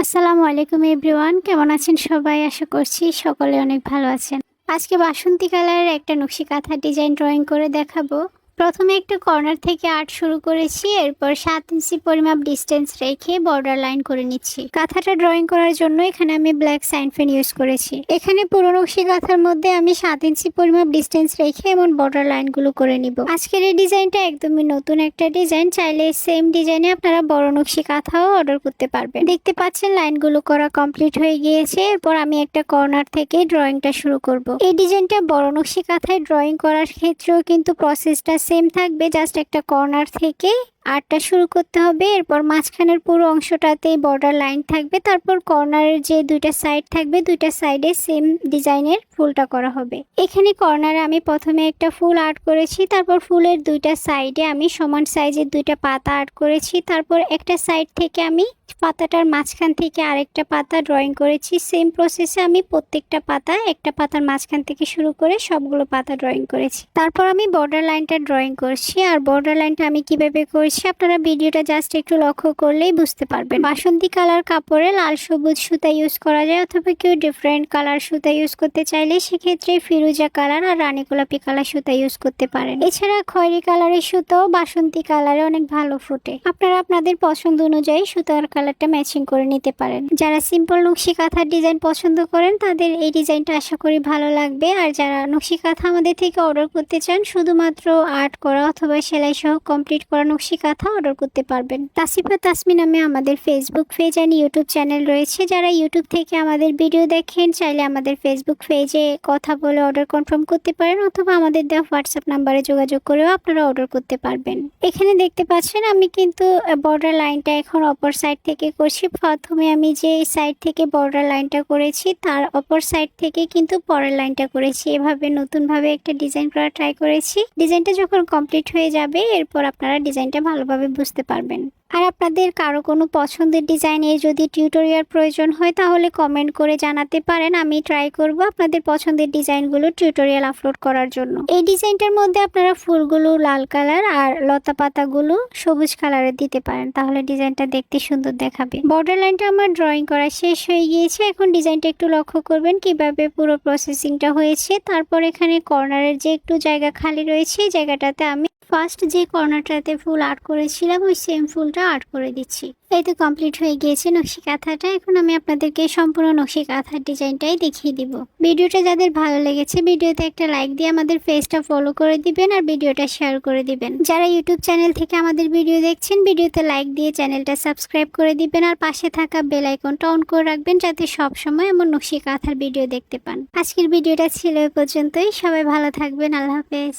আসসালামু আলাইকুম এভরিওয়ান, কেমন আছেন সবাই? আশা করছি সকলে অনেক ভালো আছেন। আজকে বাসন্তী কালারের একটা নকশি কাঁথা ডিজাইন ড্রয়িং করে দেখাবো। প্রথমে একটা কর্নার থেকে আর্ট শুরু করেছি, এরপর 7 ইঞ্চি পরিমাপ ডিস্টেন্স রেখে বর্ডার লাইন করে নিচ্ছি। কাঁথাটা ড্রয়িং করার জন্য এখানে আমি ব্ল্যাক সাইন পেন ইউজ করেছি। এখানে পুরো নকশি কাঁথার মধ্যে আমি 7 ইঞ্চি পরিমাপ ডিস্টেন্স রেখে এমন বর্ডার লাইনগুলো করে নিব। আজকের এই ডিজাইনটা একদমই নতুন একটা ডিজাইন, চাইলে সেম ডিজাইনে আপনারা বড় নকশি কাঁথাও অর্ডার করতে পারবেন। দেখতে পাচ্ছেন লাইনগুলো করা কমপ্লিট হয়ে গিয়েছে। এরপর আমি একটা কর্নার থেকে ড্রয়িংটা শুরু করব। এই ডিজাইনটা বড় নকশি কাঁথায় ড্রয়িং করার ক্ষেত্রেও কিন্তু প্রসেসটা সেম থাকবে, জাস্ট একটা কর্নার থেকে আর্টটা শুরু করতে হবে। এরপর মাঝখানের পুরো অংশটাতেই বর্ডার লাইন থাকবে, তারপর কর্নারের যে দুইটা সাইড থাকবে দুইটা সাইডে সেম ডিজাইনের ফুলটা করা হবে। এখানে কর্নারে আমি প্রথমে একটা ফুল আর্ট করেছি, তারপর ফুলের দুইটা সাইডে আমি সমান সাইজের দুইটা পাতা আর্ট করেছি। তারপর একটা সাইড থেকে আমি পাতাটার মাঝখান থেকে আরেকটা পাতা ড্রয়িং করেছি। সেম প্রসেসে আমি প্রত্যেকটা পাতা একটা পাতার মাঝখান থেকে শুরু করে সবগুলো পাতা ড্রয়িং করেছি। তারপর আমি বর্ডার লাইনটা ড্রয়িং করছি। আর বর্ডার লাইনটা আমি কিভাবে করছি আপনারা ভিডিওটা জাস্ট একটু লক্ষ্য করলেই বুঝতে পারবেন। বাসন্তী কালার কাপড়ে লাল সবুজ সুতা ইউজ করা যায়, অথবা কেউ ডিফারেন্ট কালার সুতা ইউজ করতে চাইলে সেক্ষেত্রে ফিরোজা কালার আর রানী গোলাপি কালার সুতা ইউজ করতে পারেন। এছাড়া খয়েরি কালারের সুতাও বাসন্তী কালারে অনেক ভালো ফোটে। আপনারা আপনাদের পছন্দ অনুযায়ী সুতার কালারটা ম্যাচিং করে নিতে পারেন। যারা সিম্পল নকশি কাঁথার ডিজাইন পছন্দ করেন তাদের এই ডিজাইনটা আশা করি ভালো লাগবে। আর যারা নকশি কাঁথা আমাদের থেকে অর্ডার করতে চান, শুধুমাত্র আর্ট করা অথবা সেলাই সহ কমপ্লিট করা নকশি কাঁথা অর্ডার করতে পারবেন। তাসিফা তাসমি নামে আমাদের Facebook page and YouTube channel রয়েছে। যারা ইউটিউব থেকে আমাদের ভিডিও দেখেন চাইলে আমাদের ফেসবুক পেজে কথা বলে অর্ডার কনফার্ম করতে পারেন, অথবা আমাদের দেওয়া হোয়াটসঅ্যাপ নাম্বারে যোগাযোগ করেও আপনারা অর্ডার করতে পারবেন। এখানে দেখতে পাচ্ছেন আমি কিন্তু বর্ডার লাইনটা এখন অপর সাইড থেকে করছি। প্রথমে আমি যে সাইড থেকে বর্ডার লাইনটা করেছি তার অপর সাইড থেকে কিন্তু পরের লাইনটা করেছি। এভাবে নতুনভাবে একটা ডিজাইন করা ট্রাই করেছি। ডিজাইনটা যখন কমপ্লিট হয়ে যাবে এরপর আপনারা ডিজাইনটা ভালোভাবে বুঝতে পারবেন। আর আপনাদের কারো কোনো পছন্দের ডিজাইনের যদি টিউটোরিয়াল প্রয়োজন হয় তাহলে কমেন্ট করে জানাতে পারেন। আমি ট্রাই করব আপনাদের পছন্দের ডিজাইনগুলো টিউটোরিয়াল আপলোড করার জন্য। এই ডিজাইনটার মধ্যে আপনারা ফুলগুলো লাল কালার আর লতা পাতাগুলো সবুজ কালারের দিতে পারেন, তাহলে ডিজাইনটা দেখতে সুন্দর দেখাবে। বর্ডার লাইনটা আমার ড্রয়িং করা শেষ হয়ে গিয়েছে। এখন ডিজাইনটা একটু লক্ষ্য করবেন কিভাবে পুরো প্রসেসিংটা হয়েছে। তারপর এখানে কর্নারের যে একটু জায়গা খালি রয়েছে এই জায়গাটাতে আমি ফার্স্ট যে কর্নারটাতে ফুল আর্ট করেছিলাম ওই সেম ফুলটা আর্ট করে দিচ্ছি। এই তো কমপ্লিট হয়ে গিয়েছে নকশি কাঁথাটা। এখন আমি আপনাদেরকে সম্পূর্ণ নকশি কাঁথার ডিজাইনটাই দেখিয়ে দিব। ভিডিওটা যাদের ভালো লেগেছে ভিডিওতে একটা লাইক দিয়ে আমাদের পেজটা ফলো করে দিবেন আর ভিডিওটা শেয়ার করে দিবেন। যারা ইউটিউব চ্যানেল থেকে আমাদের ভিডিও দেখছেন ভিডিওতে লাইক দিয়ে চ্যানেলটা সাবস্ক্রাইব করে দিবেন আর পাশে থাকা বেল আইকনটা অন করে রাখবেন যাতে সব সময় আমার নকশি কাঁথার ভিডিও দেখতে পান। আজকের ভিডিওটা ছিল এই পর্যন্তই। সবাই ভালো থাকবেন। আল্লাহ হাফেজ।